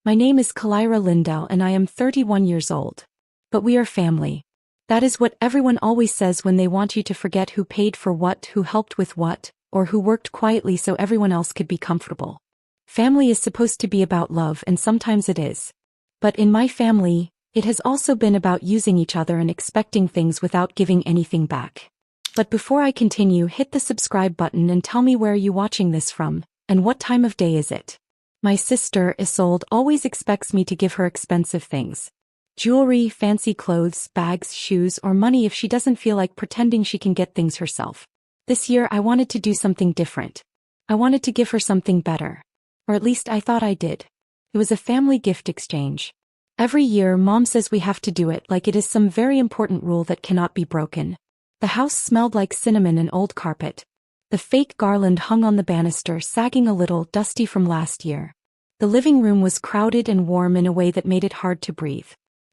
My name is Kalira Lindell and I am 31 years old. But we are family. That is what everyone always says when they want you to forget who paid for what, who helped with what, or who worked quietly so everyone else could be comfortable. Family is supposed to be about love, and sometimes it is. But in my family, it has also been about using each other and expecting things without giving anything back. But before I continue, hit the subscribe button and tell me where you watching this from, and what time of day is it. My sister, Isolde, always expects me to give her expensive things. Jewelry, fancy clothes, bags, shoes, or money if she doesn't feel like pretending she can get things herself. This year I wanted to do something different. I wanted to give her something better. Or at least I thought I did. It was a family gift exchange. Every year Mom says we have to do it like it is some very important rule that cannot be broken. The house smelled like cinnamon and old carpet. The fake garland hung on the banister, sagging a little, dusty from last year. The living room was crowded and warm in a way that made it hard to breathe.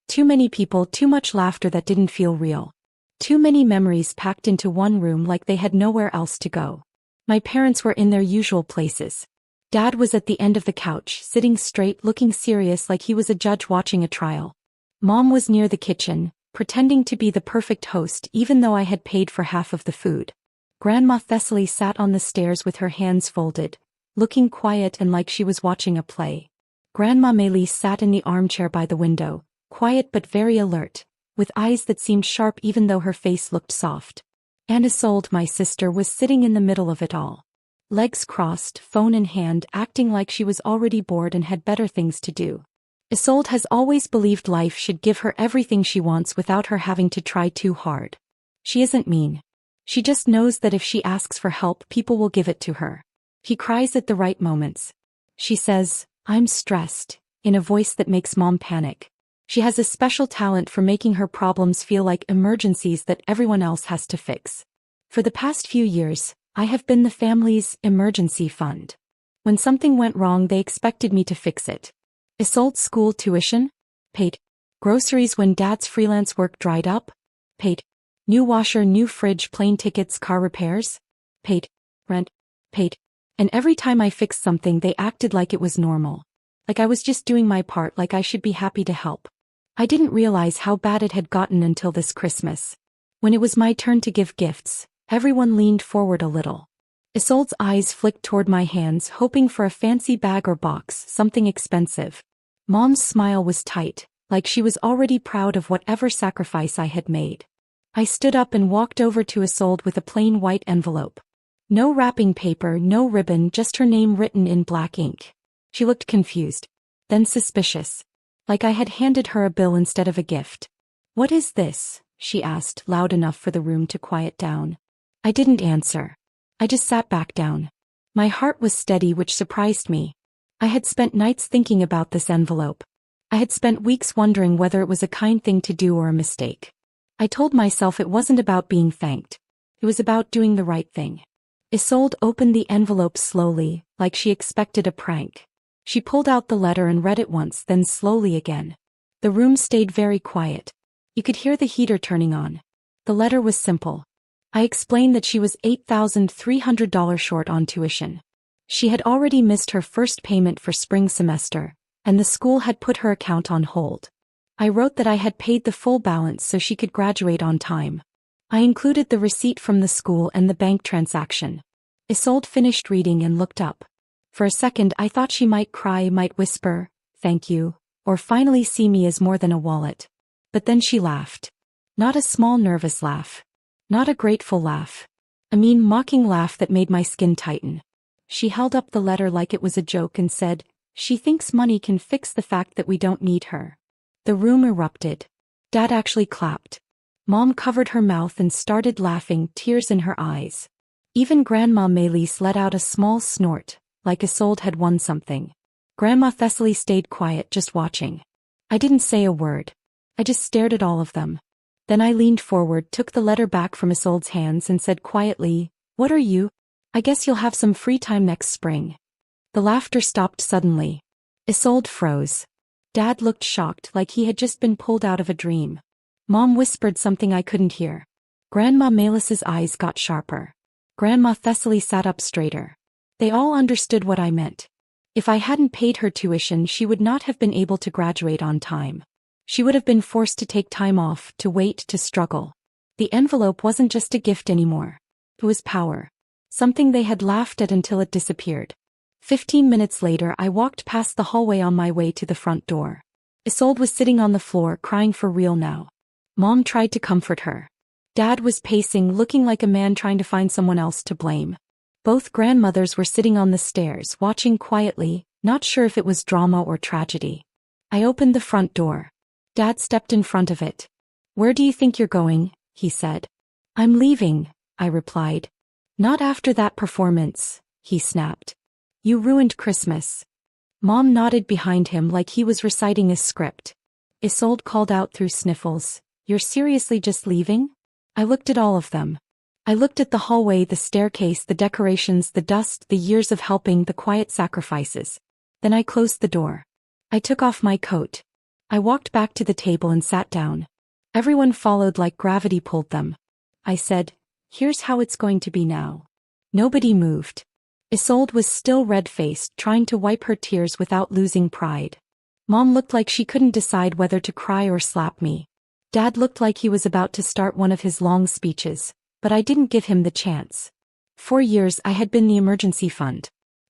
Too many people, too much laughter that didn't feel real. Too many memories packed into one room like they had nowhere else to go. My parents were in their usual places. Dad was at the end of the couch, sitting straight, looking serious like he was a judge watching a trial. Mom was near the kitchen, pretending to be the perfect host even though I had paid for half of the food. Grandma Thessaly sat on the stairs with her hands folded, looking quiet and like she was watching a play. Grandma Melis sat in the armchair by the window, quiet but very alert, with eyes that seemed sharp even though her face looked soft. And Isolde, my sister, was sitting in the middle of it all. Legs crossed, phone in hand, acting like she was already bored and had better things to do. Isolde has always believed life should give her everything she wants without her having to try too hard. She isn't mean. She just knows that if she asks for help, people will give it to her. He cries at the right moments. She says, "I'm stressed," in a voice that makes Mom panic. She has a special talent for making her problems feel like emergencies that everyone else has to fix. For the past few years, I have been the family's emergency fund. When something went wrong, they expected me to fix it. Isolde's school tuition? Paid. Groceries when Dad's freelance work dried up? Paid. New washer, new fridge, plane tickets, car repairs? Paid. Rent? Paid. And every time I fixed something, they acted like it was normal. Like I was just doing my part, like I should be happy to help. I didn't realize how bad it had gotten until this Christmas. When it was my turn to give gifts, everyone leaned forward a little. Isolde's eyes flicked toward my hands, hoping for a fancy bag or box, something expensive. Mom's smile was tight, like she was already proud of whatever sacrifice I had made. I stood up and walked over to Isolde with a plain white envelope. No wrapping paper, no ribbon, just her name written in black ink. She looked confused, then suspicious, like I had handed her a bill instead of a gift. "What is this?" she asked, loud enough for the room to quiet down. I didn't answer. I just sat back down. My heart was steady, which surprised me. I had spent nights thinking about this envelope. I had spent weeks wondering whether it was a kind thing to do or a mistake. I told myself it wasn't about being thanked. It was about doing the right thing. Isolde opened the envelope slowly, like she expected a prank. She pulled out the letter and read it once, then slowly again. The room stayed very quiet. You could hear the heater turning on. The letter was simple. I explained that she was $8,300 short on tuition. She had already missed her first payment for spring semester, and the school had put her account on hold. I wrote that I had paid the full balance so she could graduate on time. I included the receipt from the school and the bank transaction. Isolde finished reading and looked up. For a second I thought she might cry, might whisper, "Thank you," or finally see me as more than a wallet. But then she laughed. Not a small nervous laugh. Not a grateful laugh. A mean mocking laugh that made my skin tighten. She held up the letter like it was a joke and said, "She thinks money can fix the fact that we don't need her." The room erupted. Dad actually clapped. Mom covered her mouth and started laughing, tears in her eyes. Even Grandma Melis let out a small snort, like Isolde had won something. Grandma Thessaly stayed quiet, just watching. I didn't say a word. I just stared at all of them. Then I leaned forward, took the letter back from Isolde's hands and said quietly, "What are you? I guess you'll have some free time next spring." The laughter stopped suddenly. Isolde froze. Dad looked shocked, like he had just been pulled out of a dream. Mom whispered something I couldn't hear. Grandma Melis's eyes got sharper. Grandma Thessaly sat up straighter. They all understood what I meant. If I hadn't paid her tuition, she would not have been able to graduate on time. She would have been forced to take time off, to wait, to struggle. The envelope wasn't just a gift anymore. It was power. Something they had laughed at until it disappeared. 15 minutes later, I walked past the hallway on my way to the front door. Isolde was sitting on the floor, crying for real now. Mom tried to comfort her. Dad was pacing, looking like a man trying to find someone else to blame. Both grandmothers were sitting on the stairs, watching quietly, not sure if it was drama or tragedy. I opened the front door. Dad stepped in front of it. "Where do you think you're going?" he said. "I'm leaving," I replied. "Not after that performance," he snapped. "You ruined Christmas." Mom nodded behind him like he was reciting a script. Isolde called out through sniffles, "You're seriously just leaving?" I looked at all of them. I looked at the hallway, the staircase, the decorations, the dust, the years of helping, the quiet sacrifices. Then I closed the door. I took off my coat. I walked back to the table and sat down. Everyone followed like gravity pulled them. I said, "Here's how it's going to be now." Nobody moved. Isolde was still red-faced, trying to wipe her tears without losing pride. Mom looked like she couldn't decide whether to cry or slap me. Dad looked like he was about to start one of his long speeches, but I didn't give him the chance. For years I had been the emergency fund.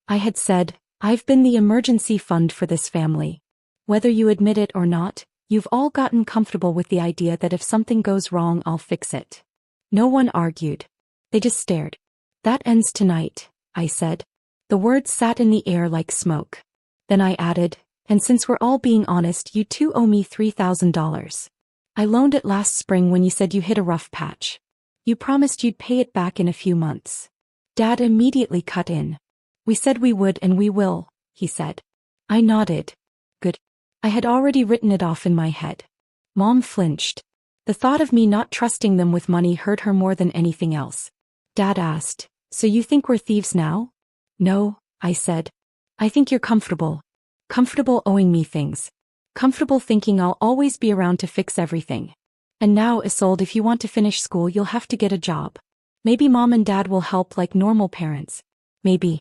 I had said, "I've been the emergency fund for this family." Whether you admit it or not, you've all gotten comfortable with the idea that if something goes wrong, I'll fix it. No one argued. They just stared. "That ends tonight," I said. The words sat in the air like smoke. Then I added, "And since we're all being honest, you two owe me $3,000. I loaned it last spring when you said you hit a rough patch. You promised you'd pay it back in a few months." Dad immediately cut in. "We said we would and we will," he said. I nodded. Good. I had already written it off in my head. Mom flinched. The thought of me not trusting them with money hurt her more than anything else. Dad asked, "So you think we're thieves now?" "No," I said. "I think you're comfortable. Comfortable owing me things. Comfortable thinking I'll always be around to fix everything. And now, Isolde, if you want to finish school, you'll have to get a job. Maybe Mom and Dad will help like normal parents. Maybe."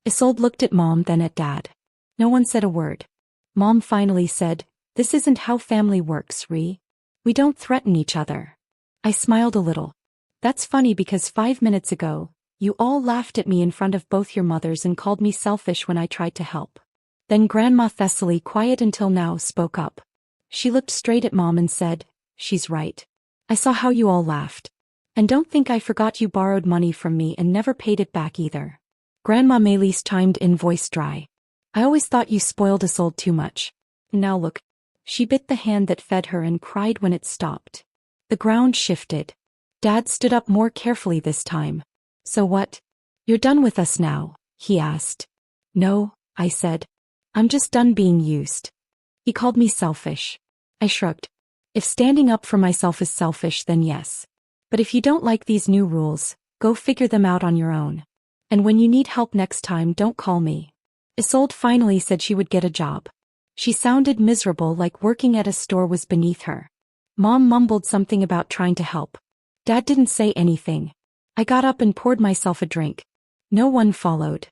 Isolde looked at Mom, then at Dad. No one said a word. Mom finally said, "This isn't how family works, Ree. We don't threaten each other." I smiled a little. "That's funny because 5 minutes ago, you all laughed at me in front of both your mothers and called me selfish when I tried to help." Then Grandma Thessaly, quiet until now, spoke up. She looked straight at Mom and said, "She's right. I saw how you all laughed. And don't think I forgot you borrowed money from me and never paid it back either." Grandma Maylis chimed in, voice dry. "I always thought you spoiled Isolde too much. Now look." She bit the hand that fed her and cried when it stopped. The ground shifted. Dad stood up more carefully this time. "So what? You're done with us now?" he asked. "No," I said. "I'm just done being used." He called me selfish. I shrugged. If standing up for myself is selfish, then yes. But if you don't like these new rules, go figure them out on your own. And when you need help next time, don't call me. Isolde finally said she would get a job. She sounded miserable, like working at a store was beneath her. Mom mumbled something about trying to help. Dad didn't say anything. I got up and poured myself a drink. No one followed.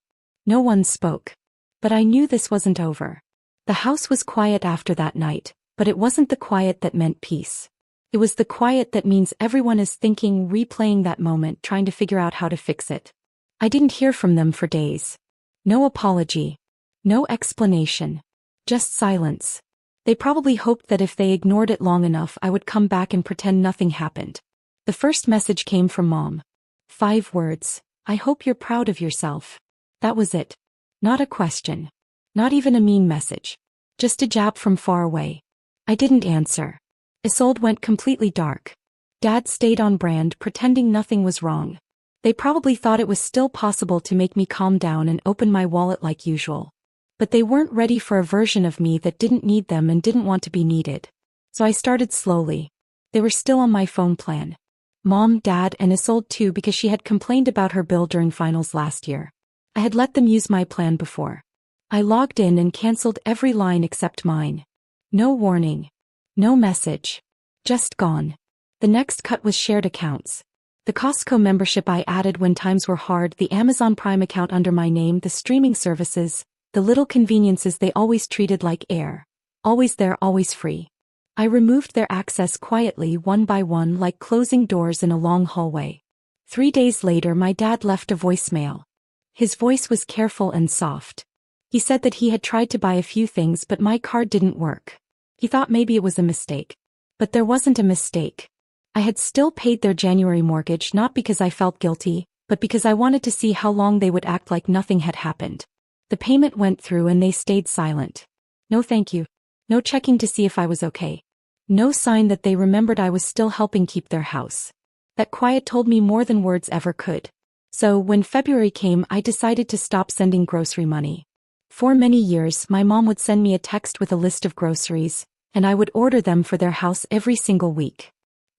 No one spoke. But I knew this wasn't over. The house was quiet after that night, but it wasn't the quiet that meant peace. It was the quiet that means everyone is thinking, replaying that moment, trying to figure out how to fix it. I didn't hear from them for days. No apology. No explanation. Just silence. They probably hoped that if they ignored it long enough, I would come back and pretend nothing happened. The first message came from Mom. 5 words. "I hope you're proud of yourself." That was it. Not a question. Not even a mean message. Just a jab from far away. I didn't answer. Isolde went completely dark. Dad stayed on brand, pretending nothing was wrong. They probably thought it was still possible to make me calm down and open my wallet like usual. But they weren't ready for a version of me that didn't need them and didn't want to be needed. So I started slowly. They were still on my phone plan. Mom, Dad, and Isolde too, because she had complained about her bill during finals last year. I had let them use my plan before. I logged in and canceled every line except mine. No warning. No message. Just gone. The next cut was shared accounts. The Costco membership I added when times were hard, the Amazon Prime account under my name, the streaming services, The little conveniences they always treated like air. Always there, always free. I removed their access quietly one by one, like closing doors in a long hallway. 3 days later my dad left a voicemail. His voice was careful and soft. He said that he had tried to buy a few things but my card didn't work. He thought maybe it was a mistake. But there wasn't a mistake. I had still paid their January mortgage, not because I felt guilty, but because I wanted to see how long they would act like nothing had happened. The payment went through and they stayed silent. No thank you. No checking to see if I was okay. No sign that they remembered I was still helping keep their house. That quiet told me more than words ever could. So when February came, I decided to stop sending grocery money. For many years, my mom would send me a text with a list of groceries, and I would order them for their house every single week.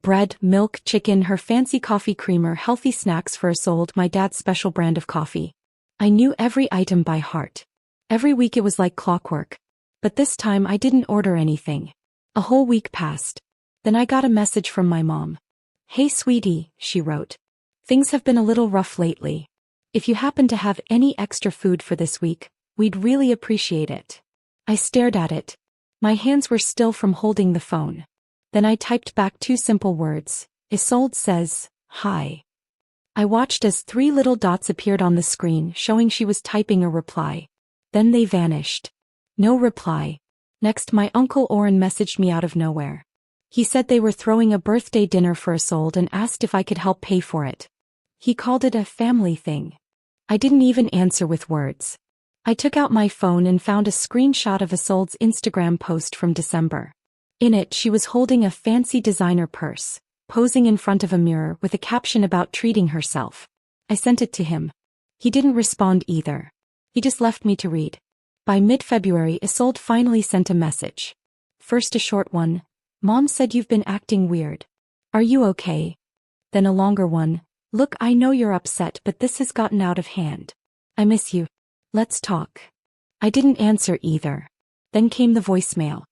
Bread, milk, chicken, her fancy coffee creamer, healthy snacks for Isolde, my dad's special brand of coffee. I knew every item by heart. Every week it was like clockwork. But this time I didn't order anything. A whole week passed. Then I got a message from my mom. "Hey sweetie," she wrote. "Things have been a little rough lately. If you happen to have any extra food for this week, we'd really appreciate it." I stared at it. My hands were still from holding the phone. Then I typed back 2 simple words. "Isolde says, hi." I watched as 3 little dots appeared on the screen showing she was typing a reply. Then they vanished. No reply. Next, my Uncle Oren messaged me out of nowhere. He said they were throwing a birthday dinner for Isolde and asked if I could help pay for it. He called it a family thing. I didn't even answer with words. I took out my phone and found a screenshot of Isolde's Instagram post from December. In it, she was holding a fancy designer purse, posing in front of a mirror with a caption about treating herself. I sent it to him. He didn't respond either. He just left me to read. By mid-February, Isolde finally sent a message. First a short one. "Mom said you've been acting weird. Are you okay?" Then a longer one. "Look, I know you're upset, but this has gotten out of hand. I miss you. Let's talk." I didn't answer either. Then came the voicemail.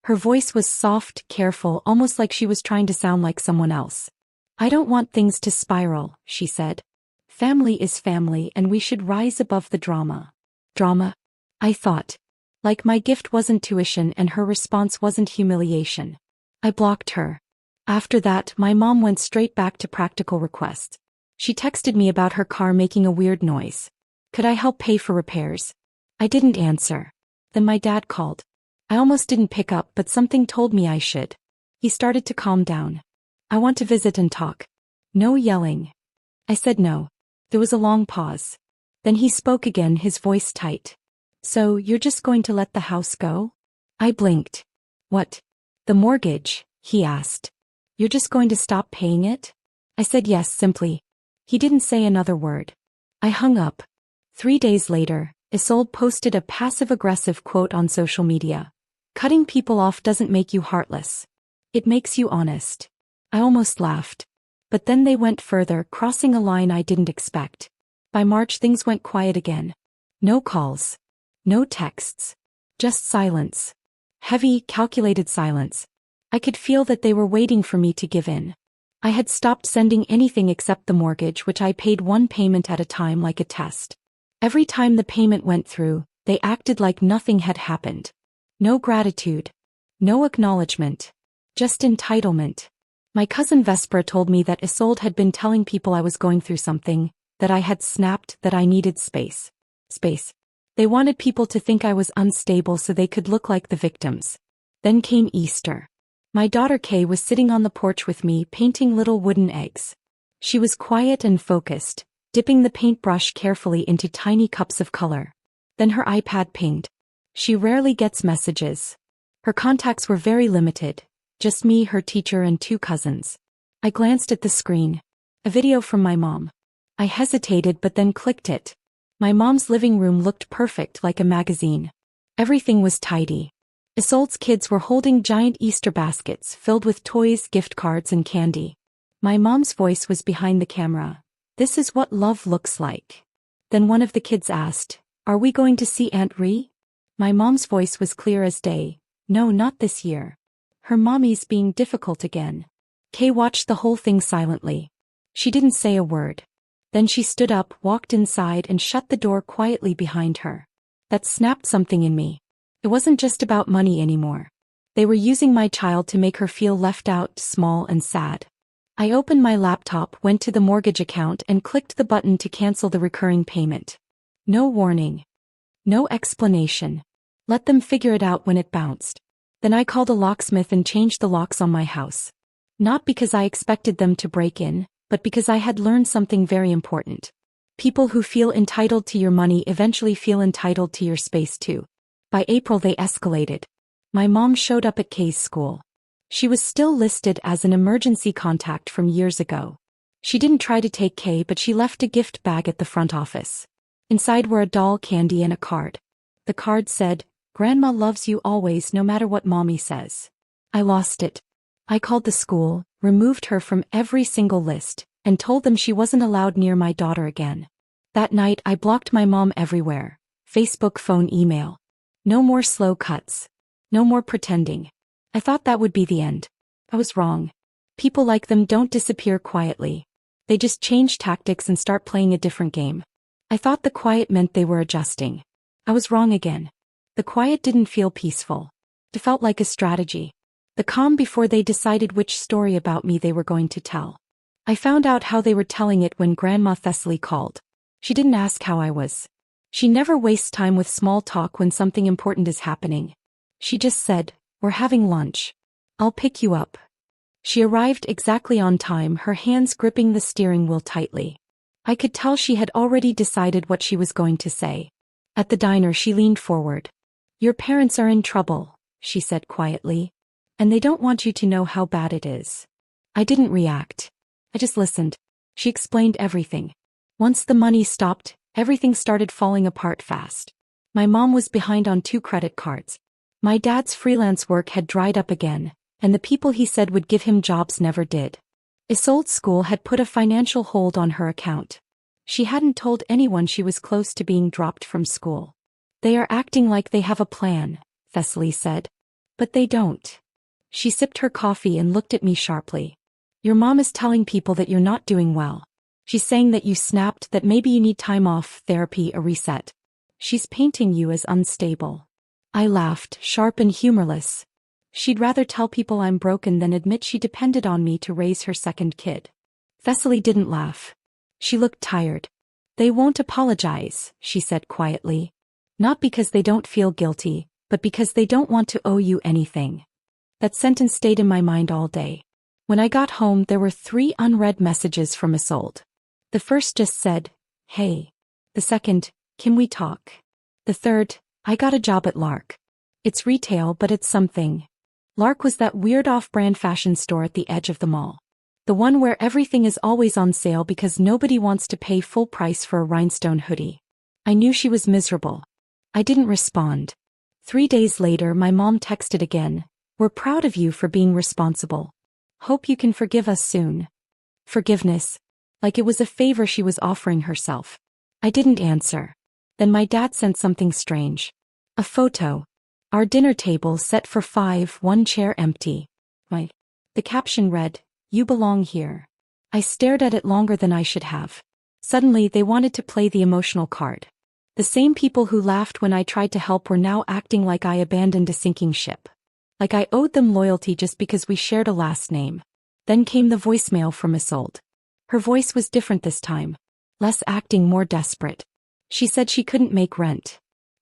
Her voice was soft, careful, almost like she was trying to sound like someone else. "I don't want things to spiral," she said. "Family is family and we should rise above the drama." Drama? I thought. Like my gift wasn't tuition and her response wasn't humiliation. I blocked her. After that, my mom went straight back to practical requests. She texted me about her car making a weird noise. Could I help pay for repairs? I didn't answer. Then my dad called. I almost didn't pick up, but something told me I should. He started to calm down. "I want to visit and talk." No yelling. I said no. There was a long pause. Then he spoke again, his voice tight. "So, you're just going to let the house go?" I blinked. "What? The mortgage?" he asked. "You're just going to stop paying it?" I said yes, simply. He didn't say another word. I hung up. 3 days later, Isolde posted a passive-aggressive quote on social media. "Cutting people off doesn't make you heartless. It makes you honest." I almost laughed. But then they went further, crossing a line I didn't expect. By March things went quiet again. No calls. No texts. Just silence. Heavy, calculated silence. I could feel that they were waiting for me to give in. I had stopped sending anything except the mortgage, which I paid one payment at a time like a test. Every time the payment went through, they acted like nothing had happened. No gratitude. No acknowledgement. Just entitlement. My cousin Vespera told me that Isolde had been telling people I was going through something, that I had snapped, that I needed space. Space. They wanted people to think I was unstable so they could look like the victims. Then came Easter. My daughter Kay was sitting on the porch with me, painting little wooden eggs. She was quiet and focused, dipping the paintbrush carefully into tiny cups of color. Then her iPad pinged. She rarely gets messages. Her contacts were very limited, just me, her teacher, and 2 cousins. I glanced at the screen. A video from my mom. I hesitated but then clicked it. My mom's living room looked perfect, like a magazine. Everything was tidy. Isolde's kids were holding giant Easter baskets filled with toys, gift cards, and candy. My mom's voice was behind the camera. "This is what love looks like." Then one of the kids asked, "Are we going to see Aunt Ree?" My mom's voice was clear as day. "No, not this year. Her mommy's being difficult again." Kay watched the whole thing silently. She didn't say a word. Then she stood up, walked inside, and shut the door quietly behind her. That snapped something in me. It wasn't just about money anymore. They were using my child to make her feel left out, small and sad. I opened my laptop, went to the mortgage account and clicked the button to cancel the recurring payment. No warning. No explanation. Let them figure it out when it bounced. Then I called a locksmith and changed the locks on my house. Not because I expected them to break in, but because I had learned something very important. People who feel entitled to your money eventually feel entitled to your space too. By April they escalated. My mom showed up at Kay's school. She was still listed as an emergency contact from years ago. She didn't try to take Kay, but she left a gift bag at the front office. Inside were a doll, candy and a card. The card said, "Grandma loves you always no matter what mommy says." I lost it. I called the school, removed her from every single list, and told them she wasn't allowed near my daughter again. That night I blocked my mom everywhere. Facebook, phone, email. No more slow cuts. No more pretending. I thought that would be the end. I was wrong. People like them don't disappear quietly. They just change tactics and start playing a different game. I thought the quiet meant they were adjusting. I was wrong again. The quiet didn't feel peaceful. It felt like a strategy. The calm before they decided which story about me they were going to tell. I found out how they were telling it when Grandma Thessaly called. She didn't ask how I was. She never wastes time with small talk when something important is happening. She just said, "We're having lunch. I'll pick you up." She arrived exactly on time, her hands gripping the steering wheel tightly. I could tell she had already decided what she was going to say. At the diner she leaned forward. "Your parents are in trouble," she said quietly. "And they don't want you to know how bad it is." I didn't react. I just listened. She explained everything. Once the money stopped, everything started falling apart fast. My mom was behind on 2 credit cards. My dad's freelance work had dried up again, and the people he said would give him jobs never did. Isolde's school had put a financial hold on her account. She hadn't told anyone she was close to being dropped from school. "They are acting like they have a plan," Thessaly said. "But they don't." She sipped her coffee and looked at me sharply. "Your mom is telling people that you're not doing well. She's saying that you snapped, that maybe you need time off, therapy, a reset. She's painting you as unstable." I laughed, sharp and humorless. She'd rather tell people I'm broken than admit she depended on me to raise her second kid. Thessaly didn't laugh. She looked tired. "They won't apologize," she said quietly. "Not because they don't feel guilty, but because they don't want to owe you anything." That sentence stayed in my mind all day. When I got home there were 3 unread messages from Isolde. The first just said, "Hey." The second, "Can we talk?" The third, "I got a job at Lark. It's retail but it's something." Lark was that weird off-brand fashion store at the edge of the mall. The one where everything is always on sale because nobody wants to pay full price for a rhinestone hoodie. I knew she was miserable. I didn't respond. 3 days later my mom texted again, "We're proud of you for being responsible. Hope you can forgive us soon." Forgiveness. Like it was a favor she was offering herself. I didn't answer. Then my dad sent something strange. A photo. Our dinner table set for 5, 1 chair empty. The caption read, "You belong here." I stared at it longer than I should have. Suddenly they wanted to play the emotional card. The same people who laughed when I tried to help were now acting like I abandoned a sinking ship. Like I owed them loyalty just because we shared a last name. Then came the voicemail from Isolde. Her voice was different this time. Less acting, more desperate. She said she couldn't make rent.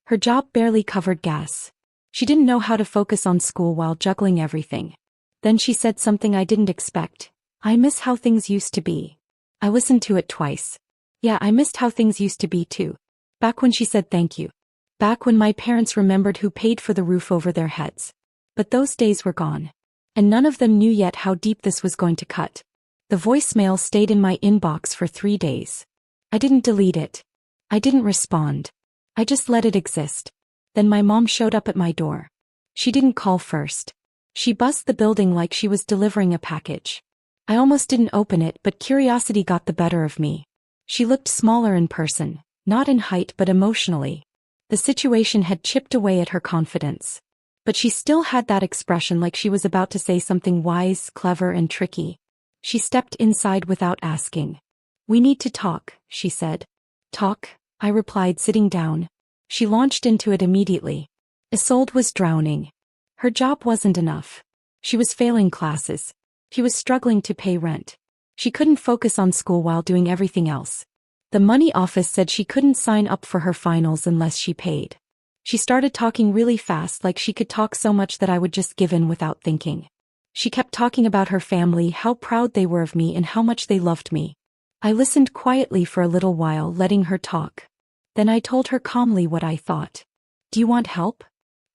Her job barely covered gas. She didn't know how to focus on school while juggling everything. Then she said something I didn't expect. "I miss how things used to be." I listened to it twice. Yeah, I missed how things used to be too. Back when she said thank you. Back when my parents remembered who paid for the roof over their heads. But those days were gone. And none of them knew yet how deep this was going to cut. The voicemail stayed in my inbox for 3 days. I didn't delete it. I didn't respond. I just let it exist. Then my mom showed up at my door. She didn't call first. She buzzed the building like she was delivering a package. I almost didn't open it, but curiosity got the better of me. She looked smaller in person, not in height but emotionally. The situation had chipped away at her confidence. But she still had that expression like she was about to say something wise, clever and tricky. She stepped inside without asking. "We need to talk," she said. "Talk?" I replied, sitting down. She launched into it immediately. Isolde was drowning. Her job wasn't enough. She was failing classes. She was struggling to pay rent. She couldn't focus on school while doing everything else. The money office said she couldn't sign up for her finals unless she paid. She started talking really fast, like she could talk so much that I would just give in without thinking. She kept talking about her family, how proud they were of me and how much they loved me. I listened quietly for a little while, letting her talk. Then I told her calmly what I thought. "Do you want help?"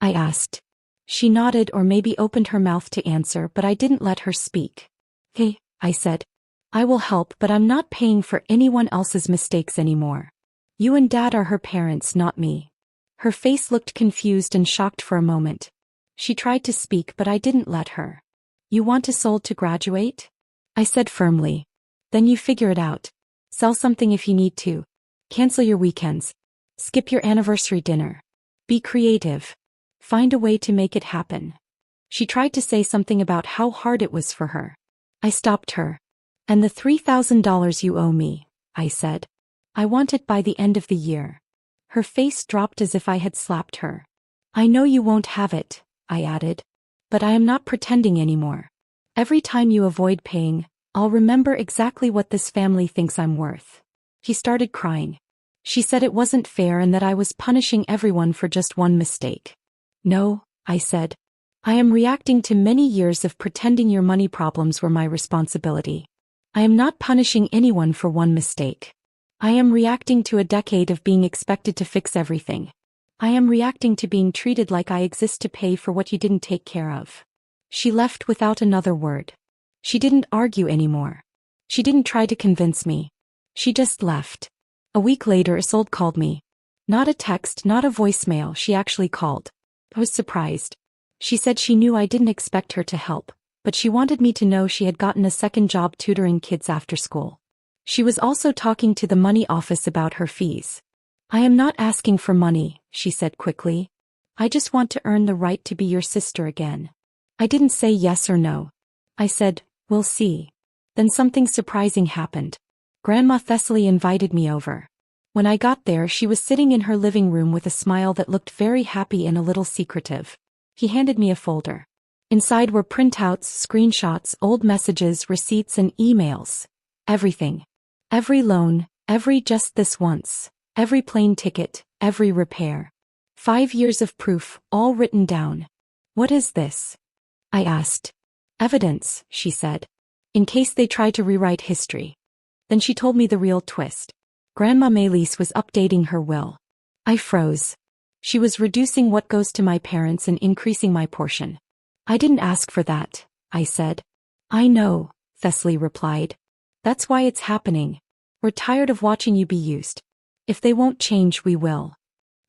I asked. She nodded or maybe opened her mouth to answer, but I didn't let her speak. "Hey," I said. "I will help, but I'm not paying for anyone else's mistakes anymore. You and Dad are her parents, not me." Her face looked confused and shocked for a moment. She tried to speak, but I didn't let her. "You want Isolde to graduate?" I said firmly. "Then you figure it out. Sell something if you need to. Cancel your weekends. Skip your anniversary dinner. Be creative. Find a way to make it happen." She tried to say something about how hard it was for her. I stopped her. "And the $3,000 you owe me," I said. "I want it by the end of the year." Her face dropped as if I had slapped her. "I know you won't have it," I added. "But I am not pretending anymore. Every time you avoid paying, I'll remember exactly what this family thinks I'm worth." She started crying. She said it wasn't fair and that I was punishing everyone for just one mistake. "No," I said. "I am reacting to many years of pretending your money problems were my responsibility. I am not punishing anyone for one mistake. I am reacting to a decade of being expected to fix everything. I am reacting to being treated like I exist to pay for what you didn't take care of." She left without another word. She didn't argue anymore. She didn't try to convince me. She just left. A week later, Isolde called me. Not a text, not a voicemail, she actually called. I was surprised. She said she knew I didn't expect her to help, but she wanted me to know she had gotten a second job tutoring kids after school. She was also talking to the money office about her fees. "I am not asking for money," she said quickly. "I just want to earn the right to be your sister again." I didn't say yes or no. I said, "We'll see." Then something surprising happened. Grandma Thessaly invited me over. When I got there, she was sitting in her living room with a smile that looked very happy and a little secretive. He handed me a folder. Inside were printouts, screenshots, old messages, receipts, and emails. Everything. Every loan, every just this once, every plane ticket, every repair. 5 years of proof, all written down. "What is this?" I asked. "Evidence," she said. "In case they try to rewrite history." Then she told me the real twist. Grandma Melis was updating her will. I froze. She was reducing what goes to my parents and increasing my portion. "I didn't ask for that," I said. "I know," Thessaly replied. "That's why it's happening. We're tired of watching you be used. If they won't change, we will."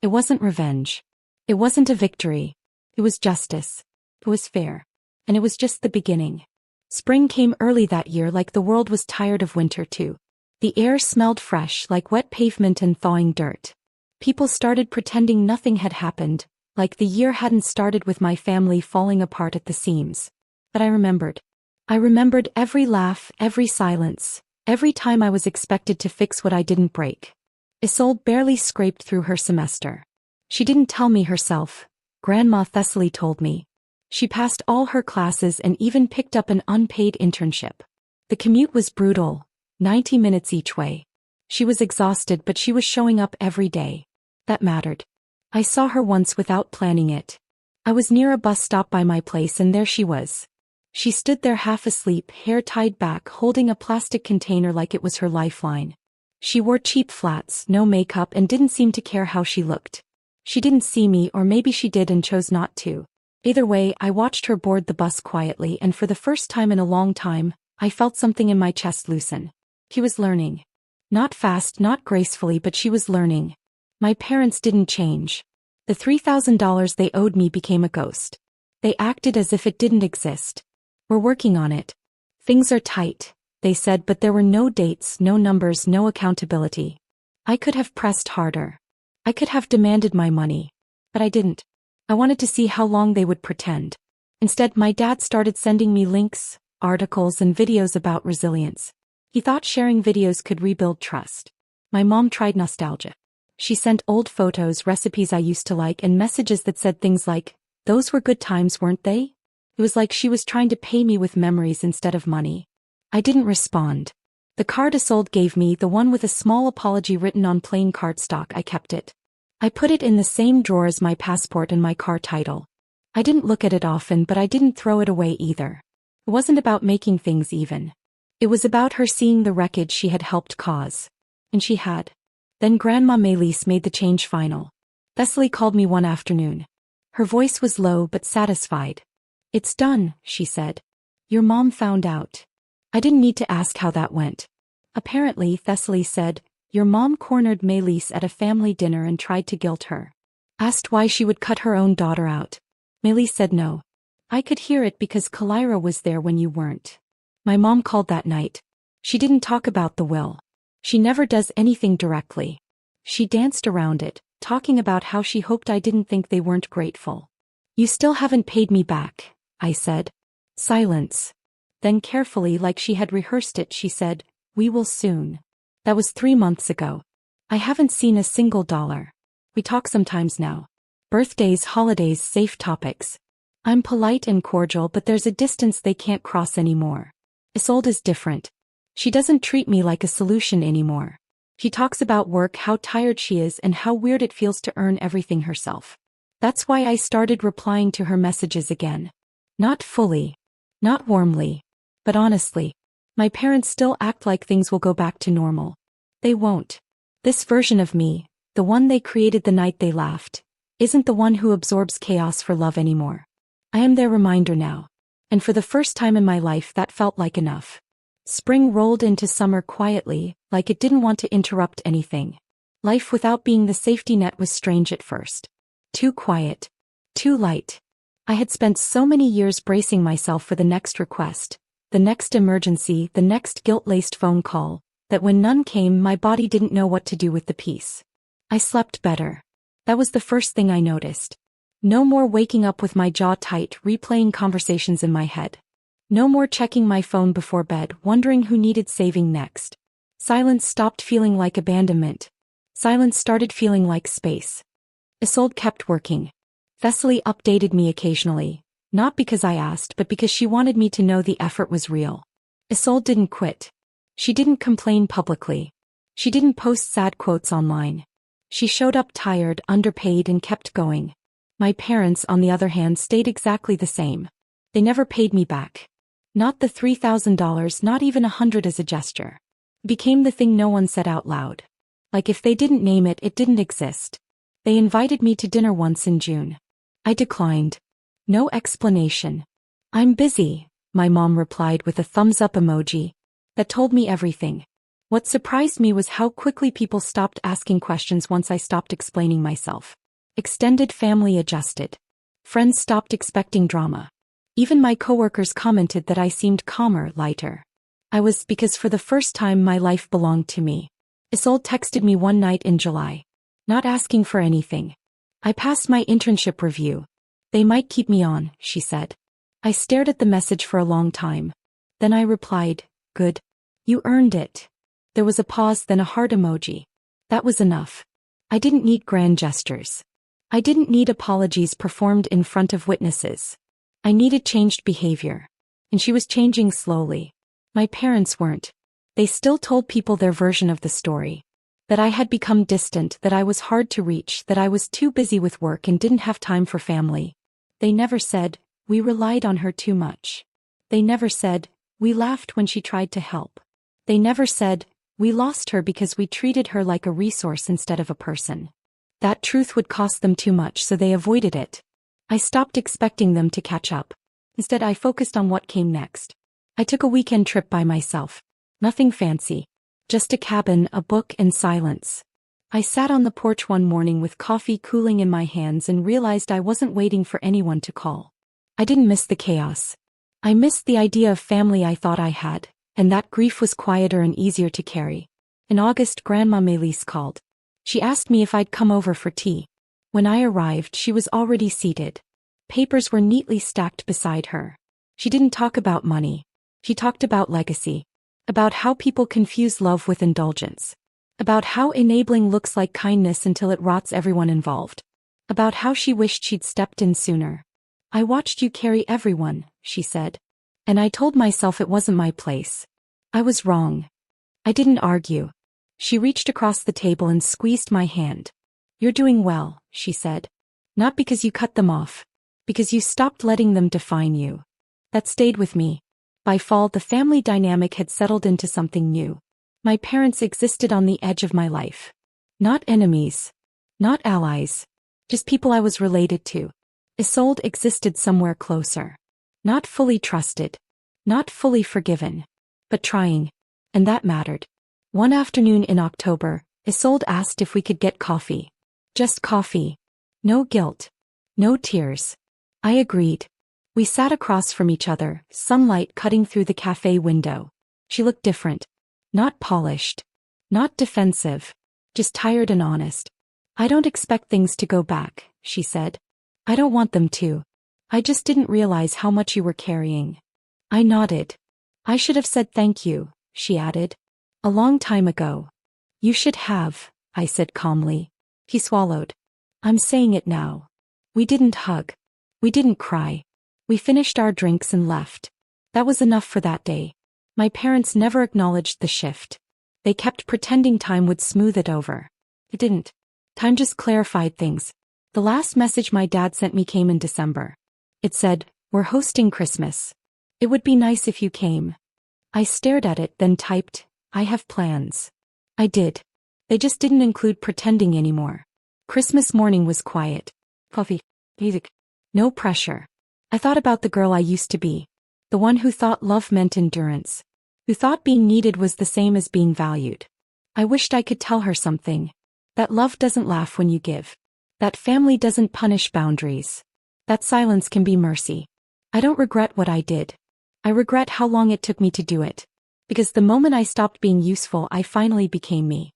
It wasn't revenge. It wasn't a victory. It was justice. It was fair. And it was just the beginning. Spring came early that year, like the world was tired of winter too. The air smelled fresh, like wet pavement and thawing dirt. People started pretending nothing had happened, like the year hadn't started with my family falling apart at the seams. But I remembered. I remembered every laugh, every silence, every time I was expected to fix what I didn't break. Isolde barely scraped through her semester. She didn't tell me herself. Grandma Thessaly told me. She passed all her classes and even picked up an unpaid internship. The commute was brutal, 90 minutes each way. She was exhausted, but she was showing up every day. That mattered. I saw her once without planning it. I was near a bus stop by my place and there she was. She stood there half asleep, hair tied back, holding a plastic container like it was her lifeline. She wore cheap flats, no makeup, and didn't seem to care how she looked. She didn't see me, or maybe she did and chose not to. Either way, I watched her board the bus quietly, and for the first time in a long time, I felt something in my chest loosen. She was learning. Not fast, not gracefully, but she was learning. My parents didn't change. The $3,000 they owed me became a ghost. They acted as if it didn't exist. "We're working on it. Things are tight," they said, but there were no dates, no numbers, no accountability. I could have pressed harder. I could have demanded my money. But I didn't. I wanted to see how long they would pretend. Instead, my dad started sending me links, articles, and videos about resilience. He thought sharing videos could rebuild trust. My mom tried nostalgia. She sent old photos, recipes I used to like, and messages that said things like, "Those were good times, weren't they?" It was like she was trying to pay me with memories instead of money. I didn't respond. The card Isolde gave me, the one with a small apology written on plain cardstock, I kept it. I put it in the same drawer as my passport and my car title. I didn't look at it often, but I didn't throw it away either. It wasn't about making things even. It was about her seeing the wreckage she had helped cause. And she had. Then Grandma Melis made the change final. Thessaly called me one afternoon. Her voice was low but satisfied. "It's done," she said. "Your mom found out." I didn't need to ask how that went. Apparently, Thessaly said, "Your mom cornered Melis at a family dinner and tried to guilt her. Asked why she would cut her own daughter out. Melis said no. I could hear it because Kalira was there when you weren't. My mom called that night. She didn't talk about the will. She never does anything directly. She danced around it, talking about how she hoped I didn't think they weren't grateful. You still haven't paid me back," I said. Silence. Then carefully, like she had rehearsed it, she said, "We will soon." That was 3 months ago. I haven't seen a single dollar. We talk sometimes now. Birthdays, holidays, safe topics. I'm polite and cordial, but there's a distance they can't cross anymore. Isolde is different. She doesn't treat me like a solution anymore. She talks about work, how tired she is, and how weird it feels to earn everything herself. That's why I started replying to her messages again. Not fully. Not warmly. But honestly. My parents still act like things will go back to normal. They won't. This version of me, the one they created the night they laughed, isn't the one who absorbs chaos for love anymore. I am their reminder now. And for the first time in my life, that felt like enough. Spring rolled into summer quietly, like it didn't want to interrupt anything. Life without being the safety net was strange at first. Too quiet. Too light. I had spent so many years bracing myself for the next request, the next emergency, the next guilt-laced phone call, that when none came, my body didn't know what to do with the peace. I slept better. That was the first thing I noticed. No more waking up with my jaw tight, replaying conversations in my head. No more checking my phone before bed, wondering who needed saving next. Silence stopped feeling like abandonment. Silence started feeling like space. Isolde kept working. Thessaly updated me occasionally, not because I asked, but because she wanted me to know the effort was real. Isolde didn't quit. She didn't complain publicly. She didn't post sad quotes online. She showed up tired, underpaid, and kept going. My parents, on the other hand, stayed exactly the same. They never paid me back. Not the $3,000, not even $100 as a gesture. It became the thing no one said out loud. Like if they didn't name it, it didn't exist. They invited me to dinner once in June. I declined. No explanation. "I'm busy," my mom replied with a thumbs-up emoji. That told me everything. What surprised me was how quickly people stopped asking questions once I stopped explaining myself. Extended family adjusted. Friends stopped expecting drama. Even my coworkers commented that I seemed calmer, lighter. Because for the first time my life belonged to me. Isolde texted me one night in July. Not asking for anything. "I passed my internship review. They might keep me on," she said. I stared at the message for a long time. Then I replied, "Good. You earned it." There was a pause, then a heart emoji. That was enough. I didn't need grand gestures. I didn't need apologies performed in front of witnesses. I needed changed behavior. And she was changing slowly. My parents weren't. They still told people their version of the story. That I had become distant, that I was hard to reach, that I was too busy with work and didn't have time for family. They never said, "We relied on her too much." They never said, "We laughed when she tried to help." They never said, "We lost her because we treated her like a resource instead of a person." That truth would cost them too much, so they avoided it. I stopped expecting them to catch up. Instead, I focused on what came next. I took a weekend trip by myself. Nothing fancy. Just a cabin, a book, and silence. I sat on the porch one morning with coffee cooling in my hands and realized I wasn't waiting for anyone to call. I didn't miss the chaos. I missed the idea of family I thought I had, and that grief was quieter and easier to carry. In August, Grandma Melis called. She asked me if I'd come over for tea. When I arrived, she was already seated. Papers were neatly stacked beside her. She didn't talk about money. She talked about legacy. About how people confuse love with indulgence. About how enabling looks like kindness until it rots everyone involved. About how she wished she'd stepped in sooner. I watched you carry everyone, she said. And I told myself it wasn't my place. I was wrong. I didn't argue. She reached across the table and squeezed my hand. You're doing well, she said. Not because you cut them off. Because you stopped letting them define you. That stayed with me. By fall, the family dynamic had settled into something new. My parents existed on the edge of my life. Not enemies. Not allies. Just people I was related to. Isolde existed somewhere closer. Not fully trusted. Not fully forgiven. But trying. And that mattered. One afternoon in October, Isolde asked if we could get coffee. Just coffee. No guilt. No tears. I agreed. We sat across from each other, sunlight cutting through the cafe window. She looked different. Not polished. Not defensive. Just tired and honest. I don't expect things to go back, she said. I don't want them to. I just didn't realize how much you were carrying. I nodded. I should have said thank you, she added. A long time ago. You should have, I said calmly. He swallowed. I'm saying it now. We didn't hug. We didn't cry. We finished our drinks and left. That was enough for that day. My parents never acknowledged the shift. They kept pretending time would smooth it over. It didn't. Time just clarified things. The last message my dad sent me came in December. It said, "We're hosting Christmas. It would be nice if you came." I stared at it, then typed, "I have plans." I did. They just didn't include pretending anymore. Christmas morning was quiet. Coffee. Music. No pressure. I thought about the girl I used to be. The one who thought love meant endurance. Who thought being needed was the same as being valued. I wished I could tell her something. That love doesn't laugh when you give. That family doesn't punish boundaries. That silence can be mercy. I don't regret what I did. I regret how long it took me to do it. Because the moment I stopped being useful, I finally became me.